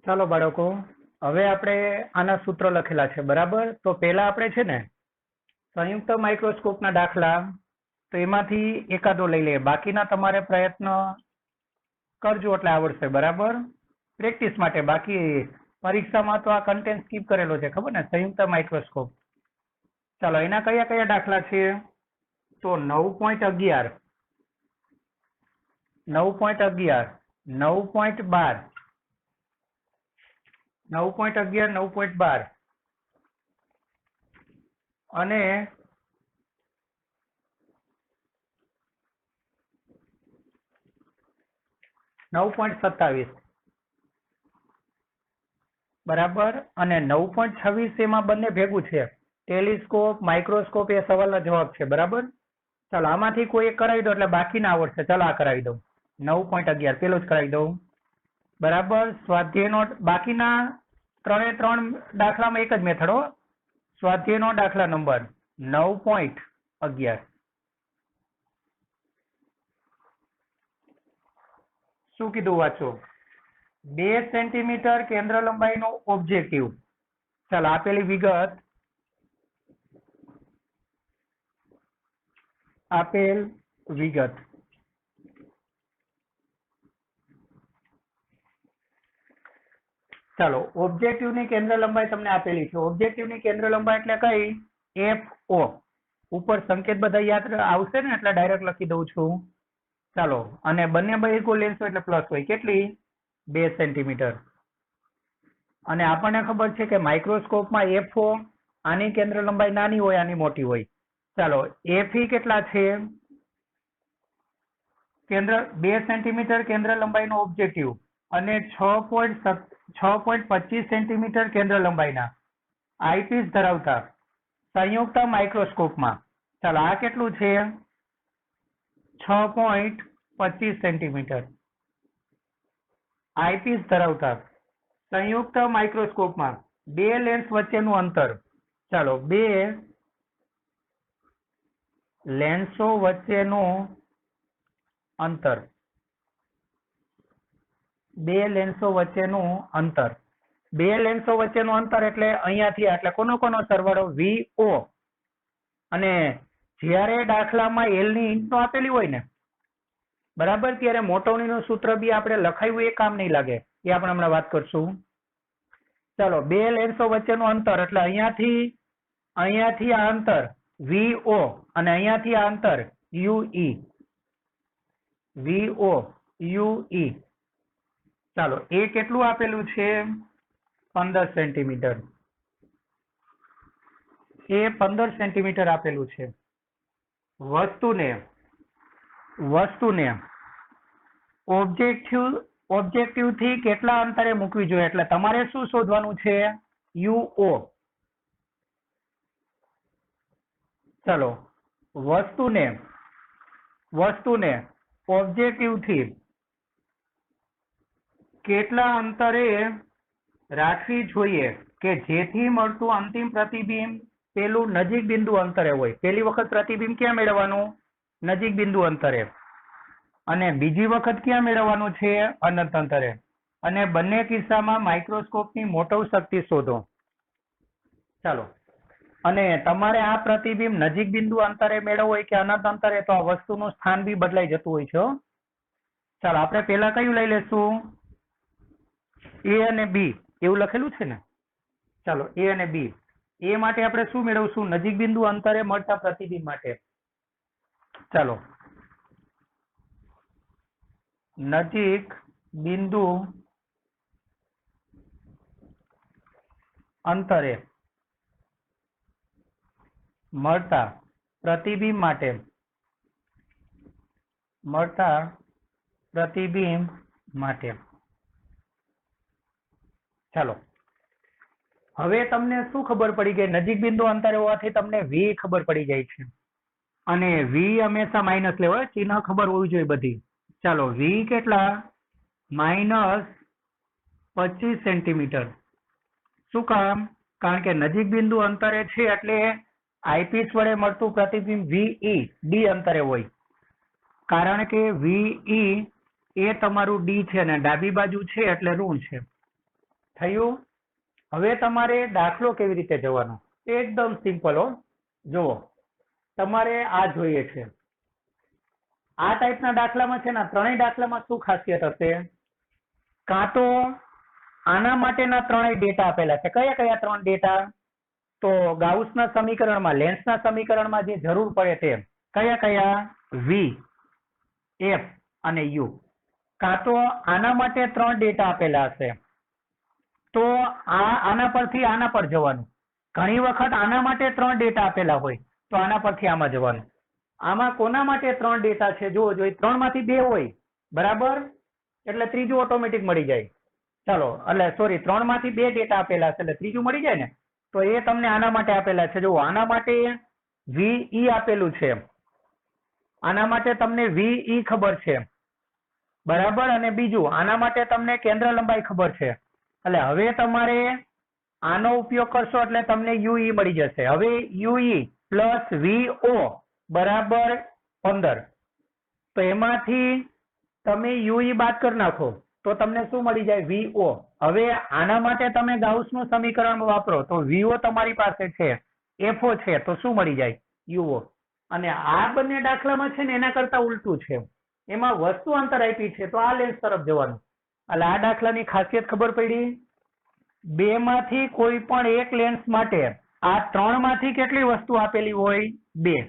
ચાલો બાળકો, હવે આપણે આના સૂત્રો લખેલા છે બરાબર. તો પહેલા આપણે છે ને સંયુક્ત માઇક્રોસ્કોપના દાખલા તો એમાંથી એકાદો લઈ લઈએ, બાકીના તમારે પ્રયત્ન કરજો એટલે આવડશે બરાબર, પ્રેક્ટિસ માટે. બાકી પરીક્ષામાં તો આ કન્ટેન્ટ સ્કીપ કરેલો છે, ખબર ને, સંયુક્ત માઇક્રોસ્કોપ. ચાલો, એના કયા કયા દાખલા છે? તો 9.11, 9.11, 9.12, 9.11, 9.12 અને 9.27 બરાબર. અને 9.26 એમાં બંને ભેગું છે, ટેલિસ્કોપ, માઇક્રોસ્કોપ. એ સવાલનો જવાબ છે બરાબર. ચાલો, આમાંથી કોઈ એક કરાવી દો એટલે બાકીના આવડશે. ચાલો, આ કરાવી દઉં. 9.11 પેલું જ કરાવી દઉં બરાબર. સ્વાધ્યાયનો બાકીના 3 દાખલામાં એક જ મેથડ હો. સ્વાધ્યાયનો દાખલા નંબર 9.11. શું કીધું વાંચો? 2 સેન્ટીમીટર કેન્દ્ર લંબાઈનો ઓબ્જેક્ટિવ. ચાલો, આપેલી વિગત, આપેલ વિગત. ચાલો, ઓબ્જેક્ટિવની કેન્દ્ર લંબાઈ તમને આપેલી છે. ઓબ્જેક્ટિવની કેન્દ્ર લંબાઈ એટલે કઈ? FO. ઉપર સંકેત બધા યાદ આવશે ને એટલે ડાયરેક્ટ લખી દઉં છું. ચાલો, અને બંને બહિર્ગોળ લેન્સ એટલે પ્લસ હોય. કેટલી? 2 સેન્ટીમીટર. અને આપણને ખબર છે કે માઇક્રોસ્કોપમાં FO આની કેન્દ્ર લંબાઈ નાની હોય, આની મોટી હોય. ચાલો, FE કેટલા છે? 2 સેન્ટીમીટર કેન્દ્ર લંબાઈનો ઓબ્જેક્ટિવ અને 6.25 સેન્ટીમીટર કેન્દ્ર લંબાઈના આઈપીસ ધરાવતા સંયુક્ત માઇક્રોસ્કોપમાં. ચાલો, આ કેટલું છે? 6.25 સેન્ટીમીટર આઈપીસ ધરાવતા સંયુક્ત માઇક્રોસ્કોપમાં 2 લેન્સ વચ્ચેનું અંતર. ચાલો, 2 લેન્સો વચ્ચેનું અંતર, 2 લેન્સો વચ્ચેનું અંતર. 2 લેન્સો વચ્ચેનું અંતર એટલે અહીંયાથી એટલે કોનો સરવાળો? VO. અને જ્યારે દાખલામાં L ની ઇંચનો આપેલી હોય ને બરાબર, ત્યારે મોટવણીનું સૂત્ર બી આપણે લખાયું, એ કામ નહીં લાગે, એ આપણે હમણાં વાત કરશું. ચાલો, 2 લેન્સો વચ્ચેનું અંતર એટલે અહીંયાથી આ અંતર VO અને અહીંયાથી આ અંતર UE. VO UE. ચાલો, એ કેટલું આપેલું છે? 15 સેન્ટીમીટર. એ 15 સેન્ટીમીટર આપેલું છે. વસ્તુને ઓબ્જેક્ટિવ થી કેટલા અંતરે મૂકવી જોઈએ? એટલે તમારે શું શોધવાનું છે? UO. ચાલો, વસ્તુને ઓબ્જેક્ટિવ થી કેટલા અંતરે રાખવી જોઈએ કે જેથી મળતું અંતિમ પ્રતિબિંબ પેલું નજીક બિંદુ અંતરે હોય? પેલી વખત પ્રતિબિંબ ક્યાં મેળવવાનું? નજીક બિંદુ અંતરે. અને બીજી વખત ક્યાં મેળવવાનું છે? અનંત અંતરે. અને બંને કિસ્સામાં માઇક્રોસ્કોપની મોટવ શક્તિ શોધો. ચાલો, અને તમારે આ પ્રતિબિંબ નજીક બિંદુ અંતરે મેળવવું હોય કે અનંત અંતરે, તો આ વસ્તુનું સ્થાન બી બદલાઈ જતું હોય છે. ચાલો, આપણે પેલા કયું લઈ લેશું? A અને B એવું લખેલું છે ને. ચાલો, A અને B. એ માટે આપણે શું મેળવશું? નજીક બિંદુ અંતરે મળતા પ્રતિબિંબ માટે. ચાલો, નજીક બિંદુ અંતરે મળતા પ્રતિબિંબ માટે. ચાલો, હવે તમને શું ખબર પડી ગઈ? નજીક બિંદુ અંતરે હોવાથી તમને V ખબર પડી જાય છે. અને V હંમેશા માઇનસ લેવાય, ચિહ્ન ખબર હોવી જોઈએ બધી. ચાલો, V કેટલા? -25 સેન્ટીમીટર. શું કામ? કારણ કે નજીક બિંદુ અંતરે છે એટલે આઈપીસ વડે મળતું પ્રતિબિંબ VE D અંતરે હોય. કારણ કે VE એ તમારું D છે ને ડાબી બાજુ છે એટલે ઋણ છે. થયું? હવે તમારે દાખલો કેવી રીતે જવાનો? એકદમ સિમ્પલ હો. જુઓ, તમારે આ જોઈએ છે. આ ટાઈપના દાખલામાં છે ને, ત્રણેય દાખલામાં શું ખાસિયત હશે? કાં તો આના માટેના ત્રણેય ડેટા આપેલા છે. કયા કયા ત્રણ ડેટા? તો ગાઉસના સમીકરણમાં, લેન્સના સમીકરણમાં જે જરૂર પડે તે કયા કયા? વી, એફ અને યુ. કાં તો આના માટે ત્રણ ડેટા આપેલા હશે, તો આના પરથી આના પર જવાનું. ઘણી વખત આના માટે ત્રણ ડેટા આપેલા હોય તો આના પરથી આમાં જવાનું. આમાં કોના માટે ત્રણ ડેટા છે? જુઓ, જો 3 માંથી 2 હોય, બરાબર, એટલે ત્રીજું ઓટોમેટિક મળી જાય. ચાલો, એટલે સોરી, 3 માંથી 2 ડેટા આપેલા છે એટલે ત્રીજું મળી જાય ને. તો એ તમને આના માટે આપેલા છે. જુઓ, આના માટે VE આપેલું છે, આના માટે તમને VE ખબર છે, બરાબર. અને બીજું આના માટે તમને કેન્દ્ર લંબાઈ ખબર છે. એટલે હવે તમારે આનો ઉપયોગ કરશો એટલે તમને UE મળી જશે. હવે UE પ્લસ VO બરાબર 15. તો એમાંથી તમે UE બાદ કરી નાખો તો તમને શું મળી જાય? VO. હવે આના માટે તમે ગાઉસનું સમીકરણ વાપરો તો VO તમારી પાસે છે, FO છે, તો શું મળી જાય? UO. અને આ બંને દાખલામાં છે ને એના કરતા ઉલટું છે. એમાં વસ્તુ અંતર આપી છે તો આ લેન્સ તરફ જવાનું. એટલે આ દાખલાની ખાસિયત ખબર પડી? 2 માંથી કોઈ પણ એક લેન્સ માટે આ 3 માંથી કેટલી વસ્તુ આપેલી હોય? 2.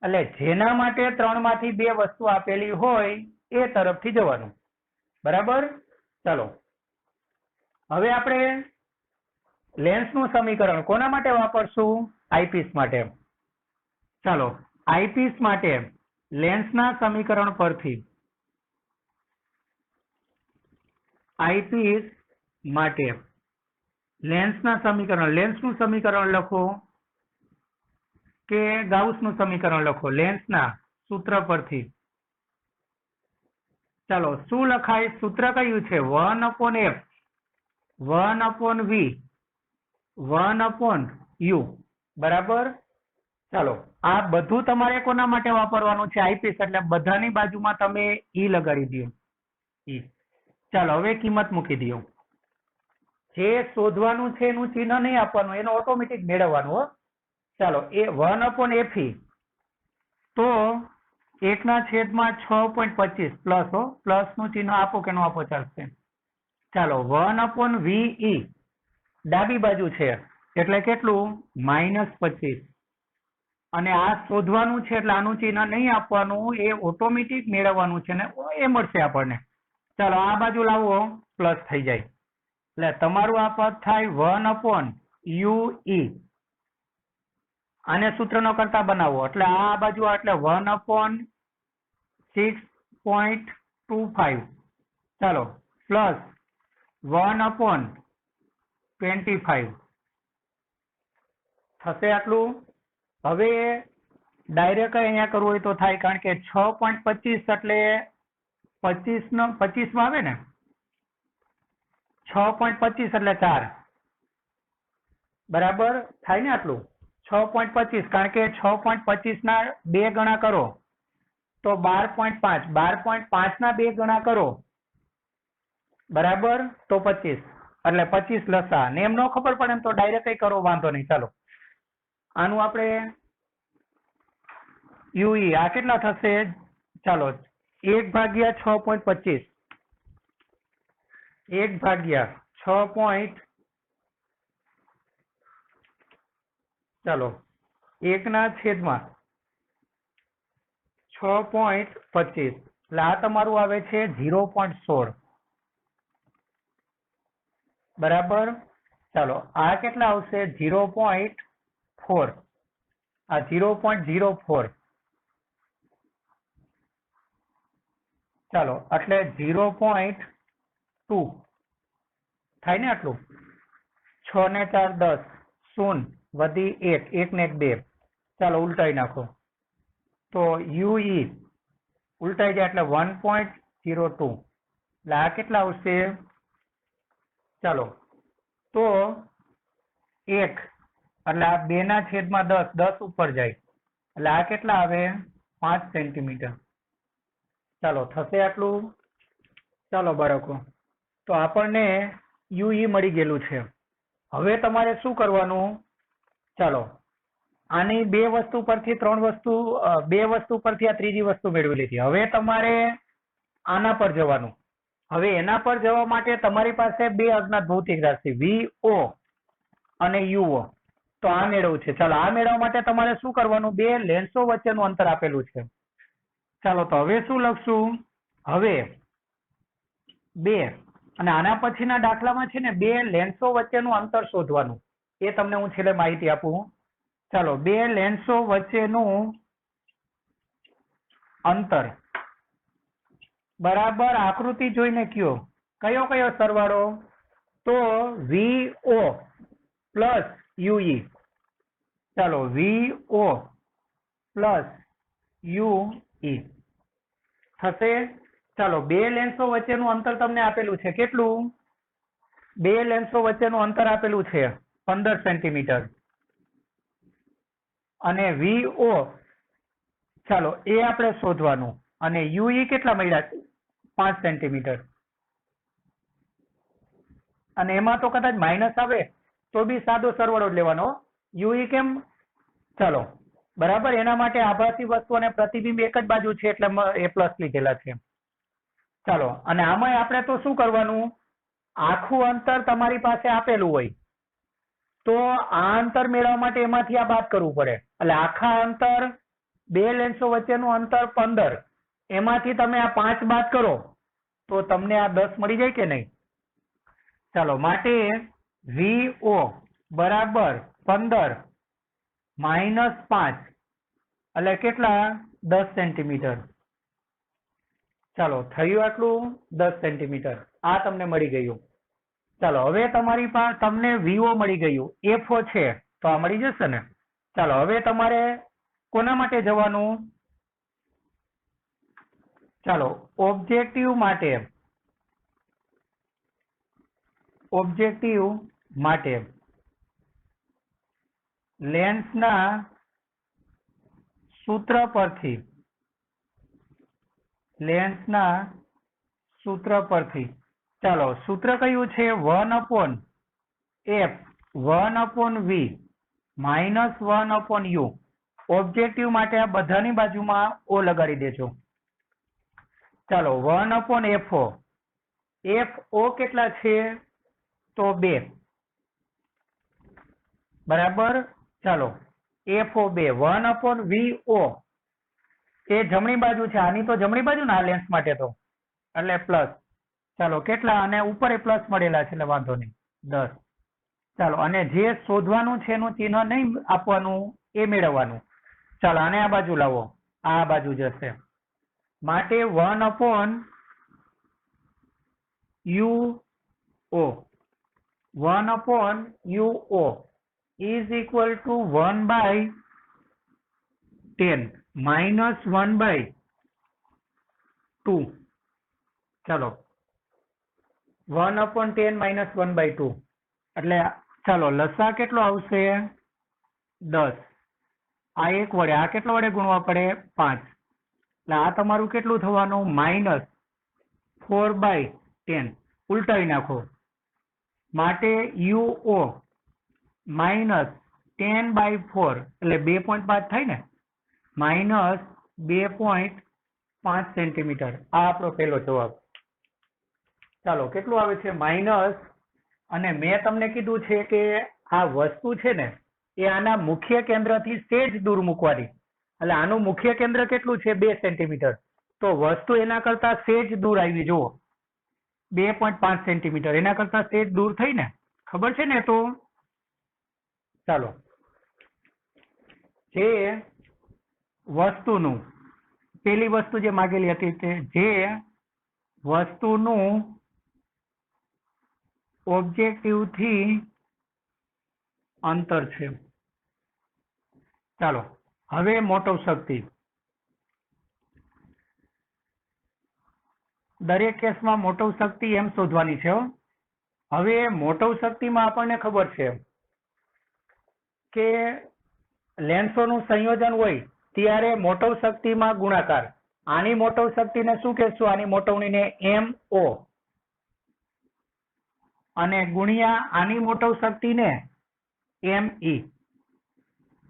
એટલે જેના માટે 3 માંથી 2 વસ્તુ આપેલી હોય એ તરફથી જવાનું, બરાબર. ચાલો, હવે આપણે લેન્સનું સમીકરણ કોના માટે વાપરશું? આઈપીસ માટે. ચાલો, આઈપીસ માટે લેન્સના સમીકરણ પરથી, આઈપીસ માટે લેન્સનું સમીકરણ લખો કે ગાઉસનું સમીકરણ લખો? લેન્સના સૂત્ર પરથી. ચાલો, શું લખાય? સૂત્ર કયું છે? 1/f 1/v 1/u, બરાબર. ચાલો, આ બધું તમારે કોના માટે વાપરવાનું છે? આઈપીસ. એટલે બધાની બાજુમાં તમે ઈ લગાડી દો. ઈ. ચાલો, હવે કિંમત મૂકી દો. જે શોધવાનું છે એનું ચિહ્ન નહીં આપવાનું, એનો ઓટોમેટિક મેળવવાનું હો. ચાલો, એ 1/fe તો 1/6.25 પ્લસ હો, પ્લસ નું ચિહ્ન આપો કે ન આપો ચાલશે. ચાલો, 1/ve ડાબી બાજુ છે એટલે કેટલું? -25. અને આ શોધવાનું છે એટલે આનું ચિહ્ન નહીં આપવાનું, એ ઓટોમેટિક મેળવવાનું છે ને એ મળશે આપણને. ચાલો, આ બાજુ લાવો, પ્લસ થઈ જાય. એટલે તમારું આ પદ થાય 1/ue. આને સૂત્ર નો કરતા બનાવો એટલે આ બાજુ એટલે 1/6.25. ચાલો, પ્લસ 1/25 થશે આટલું. હવે ડાયરેક્ટ અહીંયા કરવું હોય તો થાય, કારણ કે 6.25 એટલે 25 માં આવે ને, 6.25 એટલે 4, બરાબર થાય ને આટલું? 6.25, કારણ કે 6.25 ના 2 ગણા કરો તો 12.5, 12.5 ના 2 ગણા કરો, બરાબર, તો 25, એટલે 25 લસા. ને એમ ન ખબર પડે એમ તો ડાયરેક્ટ કઈ કરો, વાંધો નહીં. ચાલો, આનું આપણે UE આ કેટલા થશે? ચાલો, 1/6.25 1/6. ચાલો, 1/6.25 એટલે આ તમારું આવે છે 0.16, બરાબર. ચાલો, આ કેટલા આવશે? 0.4. આ 0.04. ચાલો, એટલે 0.2 થાય ને આટલું? 6 ને 4 10, 0 વધી 1, 1 ને 1 2. ચાલો, ઉલટાઈ નાખો તો UE ઉલટાઈ જાય એટલે 1.02. એટલે આ કેટલા આવશે? ચાલો, તો 1 એટલે આ 2/10, 10 ઉપર જાય એટલે આ કેટલા આવે? 5 સેન્ટીમીટર. ચાલો, થશે આટલું? ચાલો બાળકો, તો આપણને UE મળી ગયેલું છે. હવે તમારે શું કરવાનું? ચાલો આની બે વસ્તુ પરથી બે વસ્તુ પરથી આ ત્રીજી વસ્તુ મેળવી લીધી. હવે તમારે આના પર જવાનું. હવે એના પર જવા માટે તમારી પાસે બે અજ્ઞાત ભૌતિક રાશિ VO અને UO, તો આ મેળવવું છે. ચાલો આ મેળવવા માટે તમારે શું કરવાનું? બે લેન્સો વચ્ચેનું અંતર આપેલું છે. ચાલો તો હવે શું લખશું? હવે બે અને આના પછીના દાખલામાં છે ને બે લેન્સો વચ્ચેનું અંતર શોધવાનું. એ તમને હું છેલ્લે માહિતી આપું. ચાલો બે લેન્સો વચ્ચેનું અંતર બરાબર આકૃતિ જોઈને કયો કયો કયો સરવાળો? તો VO પ્લસ UE. ચાલો VO પ્લસ UE થશે. ચાલો બે લેન્સો વચ્ચેનું અંતર તમને આપેલું છે. કેટલું? બે લેન્સો વચ્ચેનું અંતર આપેલું છે 15 સેન્ટીમીટર. અને VO ચાલો એ આપણે શોધવાનું. અને UE કેટલા મળ્યા? 5 સેન્ટીમીટર. અને એમાં તો કદાચ માઇનસ આવે તો બી સાદો સરવાળો જ લેવાનો. UE કેમ? ચાલો બરાબર, એના માટે આભાસી વસ્તુ અને પ્રતિબિંબ એક જ બાજુ છે એટલે એ પ્લસ લીધેલા છે. ચાલો અને આમાં આપણે તો શું કરવાનું? આખું અંતર તમારી પાસે આપેલું હોય તો આ અંતર મેળવવા માટે એમાંથી આ બાદ કરવું પડે. એટલે આખા અંતર બે લેન્સો વચ્ચેનું અંતર 15, એમાંથી તમે આ 5 બાદ કરો તો તમને આ 10 મળી જાય કે નહીં? ચાલો માટે VO બરાબર 15 માઇનસ 5 એટલે કેટલા? 10 સેન્ટીમીટર. ચાલો થયું આટલું 10 સેન્ટીમીટર. આ તમને મળી ગયું. ચાલો હવે તમારી પાસે તમને VO મળી ગયું, FO છે તો આ મળી જશે ને. ચાલો હવે તમારે કોના માટે જવાનું? ચાલો ઓબ્જેક્ટિવ માટે લેન્સના સૂત્ર પરથી ચાલો સૂત્ર કયું છે? 1/f 1/v minus 1/u. Objective માટે આ બધાની બાજુમાં O લગાડી દેજો. ચાલો 1/FO. FO કેટલા છે? તો 2 બરાબર. ચાલો FO 2 1/VO એ જમણી બાજુ છે. આની તો જમણી બાજુ ને આ લેન્સ માટે તો એટલે પ્લસ. ચાલો કેટલા? અને ઉપર એ પ્લસ મળેલા છે એટલે વાંધો નહીં 10. ચાલો અને જે શોધવાનું છે એનું ચિહ્ન નહીં આપવાનું, એ મેળવવાનું. ચાલો આને આ બાજુ લાવો, આ બાજુ જશે. માટે 1/UO 1/UO is equal to 1/10 minus 1/2. ચાલો 1/10 minus 1/2 એટલે ચાલો લસા કેટલો આવશે? 10. આ 1 વડે આ કેટલા વડે ગુણવા પડે? 5. એટલે આ તમારું કેટલું થવાનું? માઇનસ 4/10. ઉલટાવી નાખો. માટે UO માઇનસ 10/4 એટલે 2.5 થાય ને, માઇનસ 2.5 સેન્ટીમીટર. આ આપણો પહેલો જવાબ. ચાલો કેટલું આવે છે? માઇનસ. અને મેં તમને કીધું છે કે આ વસ્તુ છે ને એ આના મુખ્ય કેન્દ્રથી સેજ દૂર મૂકવાની. એટલે આનું મુખ્ય કેન્દ્ર કેટલું છે? 2 સેન્ટીમીટર. તો વસ્તુ એના કરતા સેજ દૂર આવી. જુઓ 2.5 સેન્ટીમીટર એના કરતા સેજ દૂર થઈ ને, ખબર છે ને? તો ચાલો જે વસ્તુનું પેલી વસ્તુ જે માગેલી હતી તે જે વસ્તુનું ઓબ્જેક્ટિવ થી અંતર છે. ચાલો હવે મોટો શક્તિ. દરેક કેસમાં મોટો શક્તિ એમ શોધવાની છે. હવે મોટો શક્તિમાં આપણને ખબર છે કે લેન્સોનું સંયોજન હોય ત્યારે મોટો શક્તિમાં ગુણાકાર. આની મોટો શક્તિને શું કહેશું? આની મોટવણીને MO અને ગુણ્યા આની મોટવ શક્તિને ME.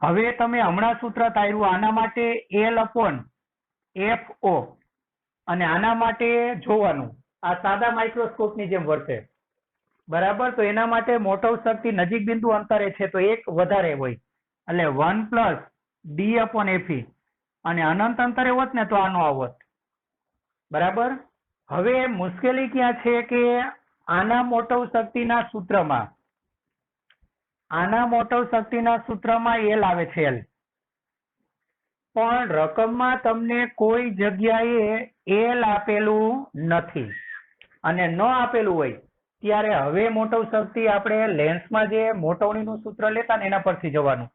હવે તમે હમણાં સૂત્ર તાર્યું આના માટે L/FO અને આના માટે જોવાનું આ સાદા માઇક્રોસ્કોપની જેમ વર્તે, બરાબર. તો એના માટે મોટવ શક્તિ નજીક બિંદુ અંતરે છે તો એક વધારે હોય એટલે 1 + D/FE અને અનંત અંતરે હોત ને તો આનો આવત, બરાબર. હવે મુશ્કેલી ક્યાં છે કે આના મોટવ શક્તિના સૂત્રમાં L આવે છે L, પણ રકમમાં તમને કોઈ જગ્યાએ L આપેલું નથી અને ન આપેલું હોય ત્યારે હવે મોટવ શક્તિ આપણે લેન્સમાં જે મોટવણીનું સૂત્ર લેતા ને એના પરથી જવાનું.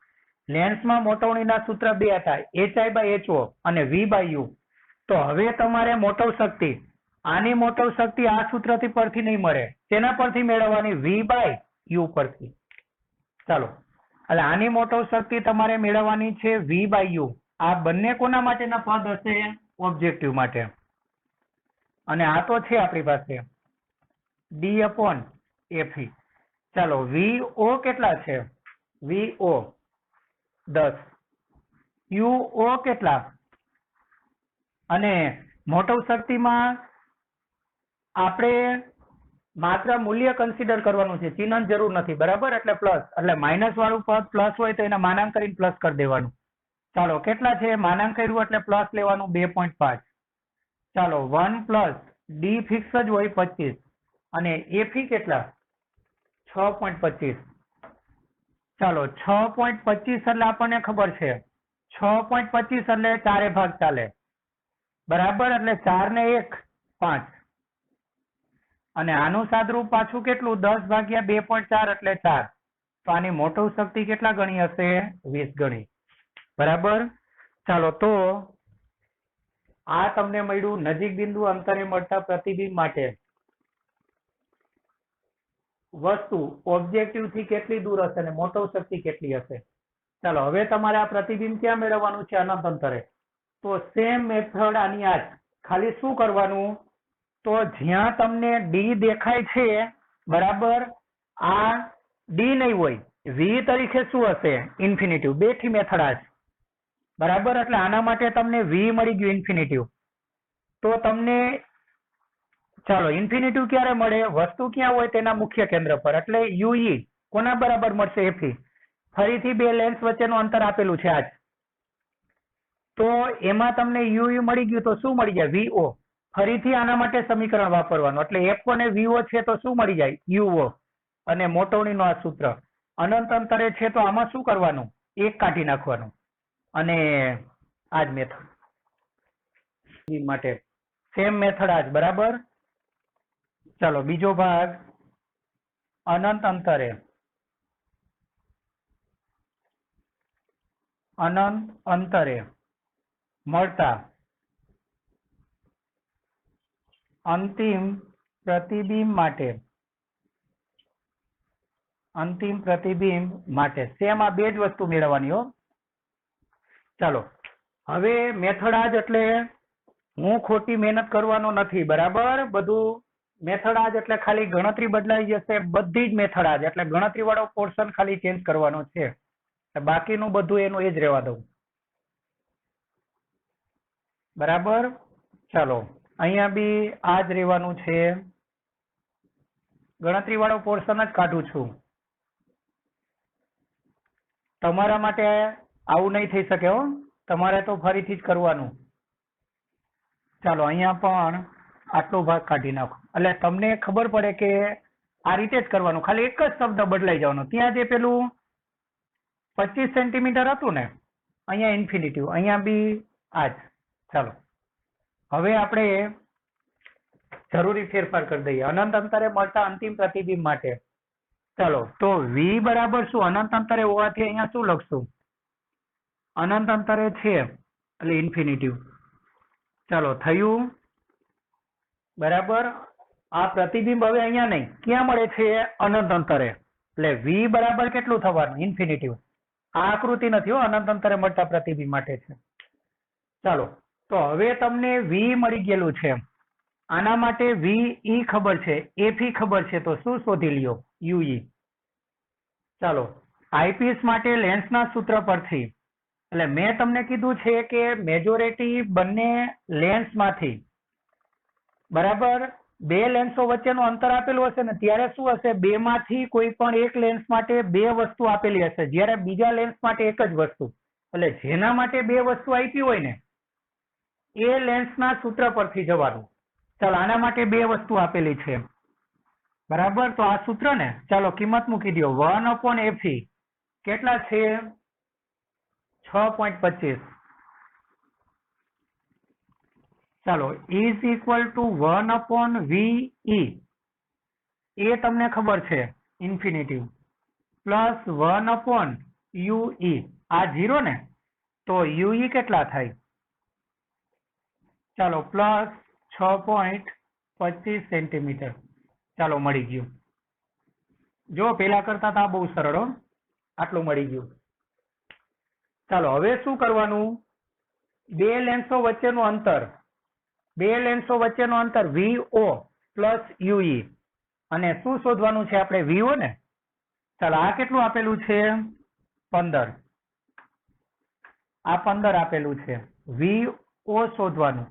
લેન્સમાં મોટવણીના સૂત્ર બે હતા, HI/HO અને V/U. તો હવે તમારે મોટવ શક્તિ આની મોટવ શક્તિ આ સૂત્રથી પરથી નહીં મળે, તેના પરથી મેળવવાની V/U પરથી. ચાલો, એટલે આની મોટવ શક્તિ તમારે મેળવવાની છે V/U. આ બંને કોના માટેના પદ હશે? ઓબ્જેક્ટિવ માટે. અને આ તો છે આપણી પાસે D/FE. ચાલો, VO કેટલા છે? VO 10, UO કેટલા? અને મોટવ શક્તિમાં આપણે માત્ર મૂલ્ય કન્સિડર કરવાનું છે, ચિહ્નની જરૂર નથી, બરાબર. એટલે પ્લસ, એટલે માઇનસ વાળું પદ પ્લસ હોય તો એને માનાંક કરીને પ્લસ કરી દેવાનું. ચાલો, કેટલા છે? માનાંક કર્યું એટલે પ્લસ લેવાનું 2.5. ચાલો, 1 + D ફિક્સ જ હોય 25 અને FE કેટલા? 6.25. ચાલો, 6.25 એટલે આપણને ખબર છે 6.25 એટલે 4 ભાગ ચાલે, બરાબર. એટલે 4 ને 1 5 અને આનું સાદરૂપ પાછું કેટલું? 10/2.4 એટલે 4. તો આની મોટવ શક્તિ કેટલા ગણી હશે? 20 ગણી, બરાબર. ચાલો, તો આ તમને મળ્યું નજીક બિંદુ અંતરે મળતા પ્રતિબિંબ માટે વસ્તુ ઓબ્જેક્ટિવ થી કેટલી દૂર હશે અને મોટવ શક્તિ કેટલી હશે. ચાલો, હવે તમારે આ પ્રતિબિંબ ક્યાં મેળવવાનું છે? અનંત અંતરે. તો સેમ મેથડ આની આ જ, ખાલી શું કરવાનું? તો જ્યાં તમને D દેખાય છે, બરાબર, આ D નહીં હોય, V તરીકે શું હશે? ઇન્ફિનિટિવ. બેથી મેથડ આ જ, બરાબર. એટલે આના માટે તમને V મળી ગયું ઇન્ફિનિટિવ. તો તમને ચાલો ઇન્ફિનિટિવ ક્યારે મળે? વસ્તુ ક્યાં હોય? તેના મુખ્ય કેન્દ્ર પર. એટલે UE કોના બરાબર મળશે? FE. ફરીથી બે લેન્સ વચ્ચેનું અંતર આપેલું છે આજ, તો એમાં તમને UE મળી ગયું તો શું મળી જાય? VO. ફરીથી આના માટે સમીકરણ વાપરવાનું, એટલે FO ને VO છે તો શું મળી જાય? UO. અને મોટવણીનો આ સૂત્ર અનંત અંતરે છે તો આમાં શું કરવાનું? 1 કાઢી નાખવાનું. અને આજ મેથડ માટે સેમ મેથડ આજ, બરાબર. ચાલો, બીજો ભાગ અનંત અંતરે મળતા અંતિમ પ્રતિબિંબ માટે સેમ આ બે જ વસ્તુ મેળવવાની હો. ચાલો, હવે મેથડ આજ એટલે હું ખોટી મહેનત કરવાનો નથી, બરાબર. બધું મેથડ આજ એટલે ખાલી ગણતરી બદલાઈ જશે, બધી જ મેથડ આજ એટલે ગણતરી વાળો પોર્શન ખાલી ચેન્જ કરવાનો છે, બાકીનું બધું એનું એ જ રહેવા દઉં, બરાબર. ચાલો, અહીંયા બી આ જ રહેવાનું છે, ગણતરી વાળો પોર્શન જ કાઢું છું. તમારા માટે આવું નહીં થઈ શકે હો, તમારે તો ફરીથી જ કરવાનું. ચાલો, અહીંયા પણ આટલો ભાગ કાઢી નાખો એટલે તમને ખબર પડે કે આ રીતે જ કરવાનું, ખાલી એક જ શબ્દ બદલાઈ જવાનો. ત્યાં જે પેલું 25 સેન્ટીમીટર હતું ને, અહીંયા ઇન્ફિનિટિવ, અહીંયા બી આ જ. ચાલો, હવે આપણે જરૂરી ફેરફાર કરી દઈએ અનંત અંતરે મળતા અંતિમ પ્રતિબિંબ માટે. ચાલો, તો V બરાબર શું? અનંત અંતરે હોવાથી અહીંયા શું લખશું? અનંત અંતરે છે એટલે ઇન્ફિનિટિવ. ચાલો, થયું, બરાબર. આ પ્રતિબિંબ હવે અહીંયા નહીં, ક્યાં મળે છે? અનંત અંતરે. એટલે V બરાબર કેટલું થવાનું? ઇન્ફિનિટિવ. આ આકૃતિ નથી હો, અનંત અંતરે મળતા પ્રતિબિંબ માટે છે. ચાલો, તો હવે તમને V મળી ગયેલું છે, આના માટે VE ખબર છે, FE ખબર છે, તો શું શોધી લ્યો? UE. ચાલો, આઈપીએસ માટે લેન્સના સૂત્ર પરથી, એટલે મેં તમને કીધું છે કે મેજોરિટી બંને લેન્સમાંથી બરાબર બે લેન્સો વચ્ચેનું અંતર આપેલું હશે ને ત્યારે શું હશે, બે માંથી કોઈ પણ એક લેન્સ માટે બે વસ્તુ આપેલી હશે, જ્યારે બીજા લેન્સ માટે એક જ વસ્તુ. એટલે જેના માટે બે વસ્તુ આપી હોય ને એ લેન્સના સૂત્ર પરથી જવાનું. ચાલો, આના માટે બે વસ્તુ આપેલી છે બરાબર, તો આ સૂત્ર ને ચાલો કિંમત મૂકી દો. 1/FE કેટલા છે? 6.25. ચાલો, ઇઝ ઇક્વલ ટુ 1/VE, એ તમને ખબર છે ઇન્ફિનિટિવ, પ્લસ 1/UE. આ 0 ને, તો UE કેટલા થાય? ચાલો, પ્લસ 6.25 સેન્ટીમીટર. ચાલો, મળી ગયું. જો પેલા કરતા તો આ બહુ સરળ હો, આટલું મળી ગયું. ચાલો, હવે શું કરવાનું? બે લેન્સો વચ્ચેનું અંતર VO પ્લસ UE, અને શું શોધવાનું છે આપણે? VO ને. ચાલો, આ કેટલું આપેલું છે? 15. આ 15 આપેલું છે. VO શોધવાનું,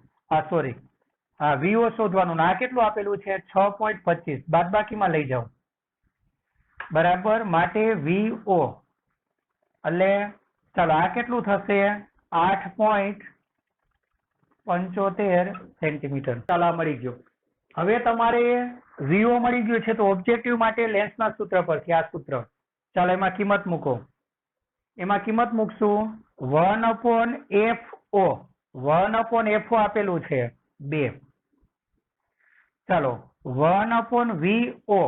સોરી, VO શોધવાનું. આ કેટલું આપેલું છે? 6.25. બાદબાકીમાં લઈ જાઓ બરાબર, માટે VO એટલે ચાલો આ કેટલું થશે? 8.75 સેન્ટીમીટર. ચાલો, આ મળી ગયો. હવે તમારે VO મળી ગયું છે, તો ઓબ્જેક્ટિવ માટે લેન્સના સૂત્ર પરથી આ સૂત્ર, ચાલો એમાં કિંમત મૂકો. એમાં કિંમત મૂકશું 1/FO. 1/FO આપેલું છે 2. ચાલો, 1/VO.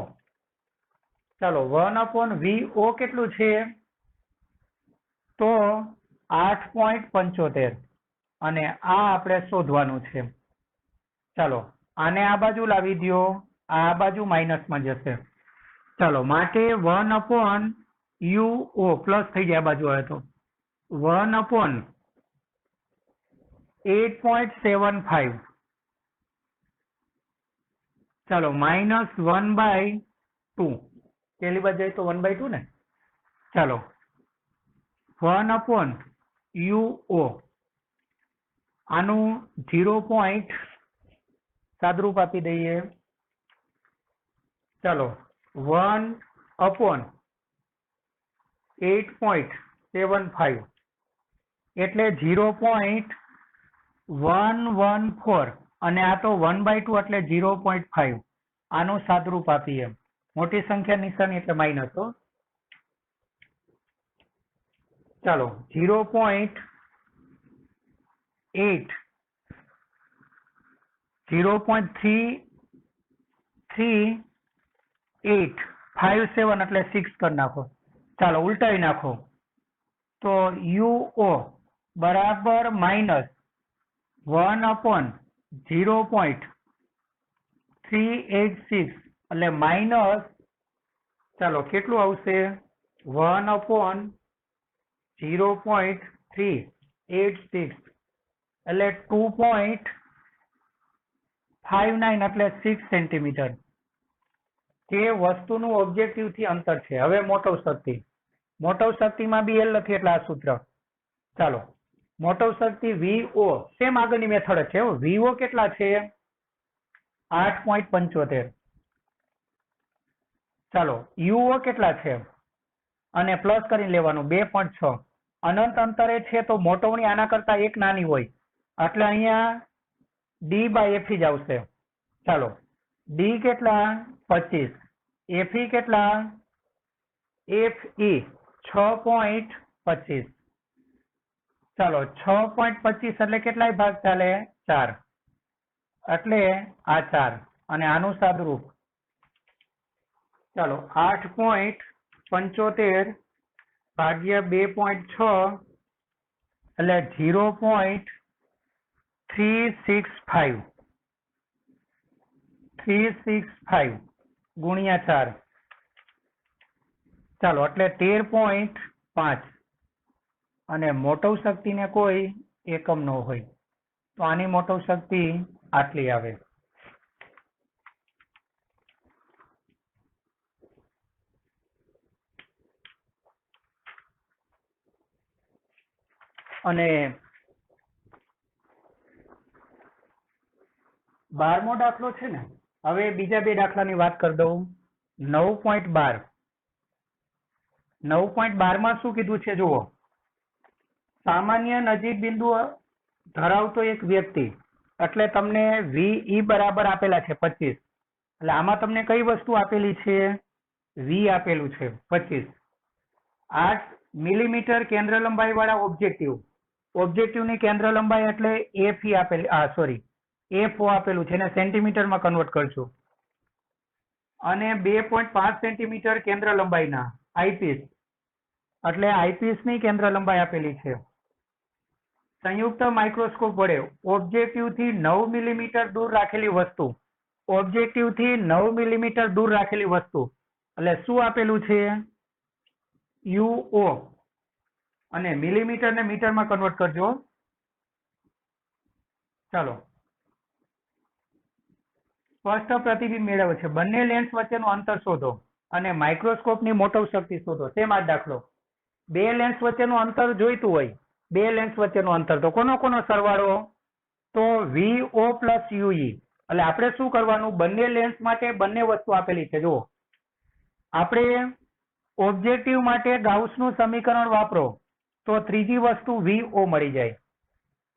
ચાલો, 1/VO કેટલું છે? તો 8.75, અને આ આપણે શોધવાનું છે. ચાલો, આને આ બાજુ લાવી દો, આ બાજુ માઇનસમાં જશે. ચાલો, માટે 1/UO પ્લસ થઈ જાય આ બાજુ આવે તો 1/8.75. ચાલો, માઇનસ 1/2. પેલી બાજુ જાય તો 1/2 ને. ચાલો, 1/UO. આનું 0. સાદરૂપ આપી દઈએ. ચાલો, 1/8.75 એટલે 0.114, અને આ તો 1/2 એટલે 0.5. આનું સાદરૂપ આપીએ. મોટી સંખ્યા નિશાની એટલે માઇનસ હો. ચાલો, 0.3857 એટલે 6 કરી નાખો. ચાલો, ઉલટાવી નાખો તો UO બરાબર માઇનસ 1/0.386 એટલે માઇનસ, ચાલો કેટલું આવશે? 1/0.386 એટલે 2.59 એટલે 6 સેન્ટીમીટર. જે વસ્તુનું ઓબ્જેક્ટિવ થી અંતર છે. હવે મોટો શક્તિમાં બી L નથી એટલે આ સૂત્ર. ચાલો, મોટો શક્તિ VO, સેમ આગળની મેથડ છે. VO કેટલા છે? 8.75. ચાલો, UO કેટલા છે? અને પ્લસ કરી લેવાનું 2.6. અનંત અંતરે છે તો મોટવણી આના કરતા એક નાની હોય એટલે અહીંયા D/FE જ આવશે. ચાલો, D કેટલા? 25. FE કેટલા? FE 6.25. ચાલો, 6.25 એટલે કેટલાય ભાગ ચાલે? 4. એટલે આ 4, અને આનું સાદરૂપ. ચાલો, 8.75 ભાગ્યા 2.6 એટલે 0.365. 365 ગુણ્યા 4. ચાલો, એટલે 13.5. અને મોટો શક્તિને કોઈ એકમ ન હોય તો આની મોટો શક્તિ આટલી આવે. અને 12મો દાખલો છે ને, હવે બીજા બે દાખલાની વાત કરી દઉં. 9.12 9.12 માં શું કીધું છે જુઓ. સામાન્ય નજીક બિંદુ ધરાવતો એક વ્યક્તિ, એટલે તમને VE બરાબર આપેલા છે 25. એટલે આમાં તમને કઈ વસ્તુ આપેલી છે? V આપેલું છે 25. 8 મિલીમીટર કેન્દ્ર લંબાઈ વાળા ઓબ્જેક્ટિવની કેન્દ્ર લંબાઈ એટલે FE આપેલી, FO આપેલું છે, એને સેન્ટીમીટરમાં કન્વર્ટ કરજો. અને 2.5 સેન્ટીમીટર કેન્દ્ર લંબાઈના આઈપીસ, એટલે આઈપીસની કેન્દ્ર લંબાઈ આપેલી છે. સંયુક્ત માઇક્રોસ્કોપ વડે ઓબ્જેક્ટિવથી 9 મિલીમીટર દૂર રાખેલી વસ્તુ, એટલે શું આપેલું છે? UO. અને મિલીમીટર ને મીટરમાં કન્વર્ટ કરજો. ચાલો, સ્પષ્ટ પ્રતિબિંબ મેળવે છે. બંને લેન્સ વચ્ચેનું અંતર શોધો અને માઇક્રોસ્કોપની મોટવ શક્તિ શોધો. તેમ આ દાખલો. બે લેન્સ વચ્ચેનું અંતર જોઈતું હોય, બે લેન્સ વચ્ચેનું અંતર, તો કોનો સરવાળો? તો VO પ્લસ UE. એટલે આપણે શું કરવાનું? બંને લેન્સ માટે બંને વસ્તુ આપેલી છે. જુઓ, આપણે ઓબ્જેક્ટિવ માટે ગાઉસનું સમીકરણ વાપરો તો ત્રીજી વસ્તુ VO મળી જાય.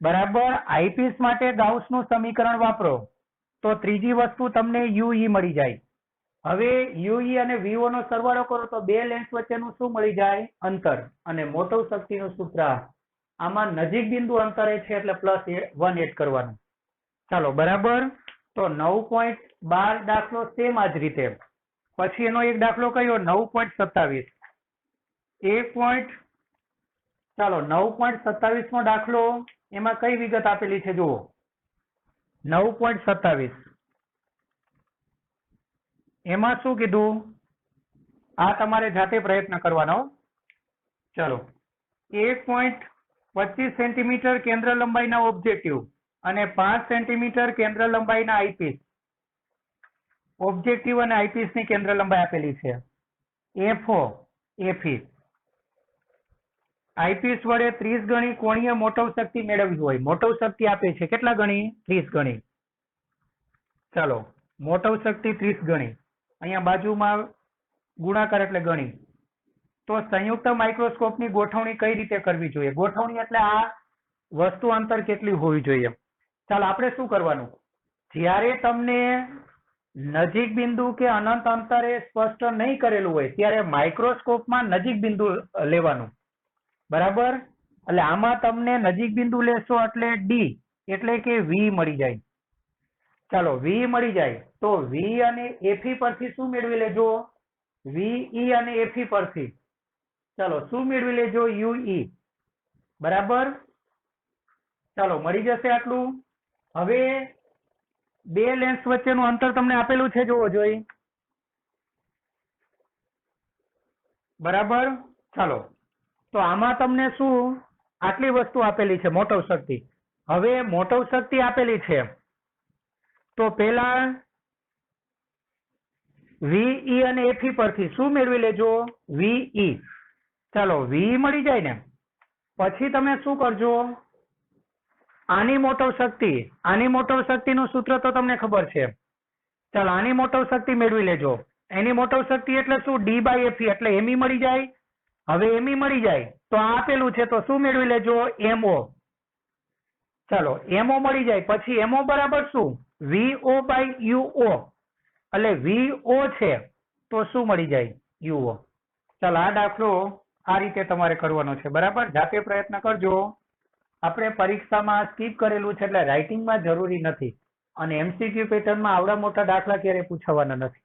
બરાબર. આઈપીસ માટે ગાઉસનું સમીકરણ વાપરો તો ત્રીજી વસ્તુ તમને UE મળી જાય. હવે UE અને VO નો સરવાળો કરો તો બે લેન્સ વચ્ચેનું શું મળી જાય? અંતર. અને મોટવ શક્તિનું સૂત્ર આમાં નજીક બિંદુ અંતરે છે એટલે +1 એડ કરવાનું. ચાલો, બરાબર. તો 9.12 દાખલો સેમ આ જ રીતે. પછી એનો એક દાખલો કયો? 9.27. ચાલો, 9.27 નો દાખલો. એમાં કઈ વિગત આપેલી છે જુઓ. 9.27 એમાં શું કીધું? આ તમારે જાતે પ્રયત્ન કરવાનો. ચલો, 1.25 સેન્ટીમીટર કેન્દ્ર લંબાઈના ઓબ્જેક્ટિવ અને 5 સેન્ટીમીટર કેન્દ્ર લંબાઈના આઈપીસ. ઓબ્જેક્ટિવ અને આઈપીસની કેન્દ્ર લંબાઈ આપેલી છે. FO, FE. આઈપીસ વડે 30 ગણી કોણીય મોટવ શક્તિ મેળવવી હોય. મોટવ શક્તિ આપે છે કેટલા ગણી? 30 ગણી. ચાલો, મોટવ શક્તિ 30 ગણી. અહીંયા બાજુમાં ગુણાકાર એટલે ગણી. તો સંયુક્ત માઇક્રોસ્કોપની ગોઠવણી કઈ રીતે કરવી જોઈએ? ગોઠવણી એટલે આ વસ્તુ અંતર કેટલી હોવી જોઈએ. ચાલો, આપણે શું કરવાનું? જ્યારે તમને નજીક બિંદુ કે અનંત અંતરે સ્પષ્ટ નહીં કરેલું હોય ત્યારે માઇક્રોસ્કોપમાં નજીક બિંદુ લેવાનું. બરાબર. એટલે આમાં તમને નજીક બિંદુ લેશો એટલે D, એટલે કે V મળી જાય. ચાલો, V મળી જાય તો V અને FE પરથી શું મેળવી લેજો? VE અને FE પરથી ચાલો શું મેળવી લેજો? UE. બરાબર. ચાલો, મળી જશે આટલું. હવે બે લેન્સ વચ્ચેનું અંતર તમને આપેલું છે, જોવો જોઈ. બરાબર. ચાલો, તો આમાં તમને શું આટલી વસ્તુ આપેલી છે? મોટવ શક્તિ. હવે મોટવ શક્તિ આપેલી છે તો પેલા VE અને FE પરથી શું મેળવી લેજો? VE. ચાલો, VE મળી જાય ને, પછી તમે શું કરજો? આની મોટવ શક્તિનું સૂત્ર તો તમને ખબર છે. ચાલો, આની મોટવ શક્તિ મેળવી લેજો. એની મોટવ શક્તિ એટલે શું? D/FE, એટલે ME મળી જાય. હવે ME મળી જાય તો આ આપેલું છે તો શું મેળવી લેજો? MO. ચાલો, MO મળી જાય પછી MO બરાબર શું? VO/UO. એટલે VO છે તો શું મળી જાય? UO. ચાલો, આ દાખલો આ રીતે તમારે કરવાનો છે. બરાબર. જાતે પ્રયત્ન કરજો. આપણે પરીક્ષામાં સ્કીપ કરેલું છે એટલે રાઇટિંગમાં જરૂરી નથી, અને MCQ પેટર્નમાં આવડા મોટા દાખલા ક્યારે પૂછવાના નથી.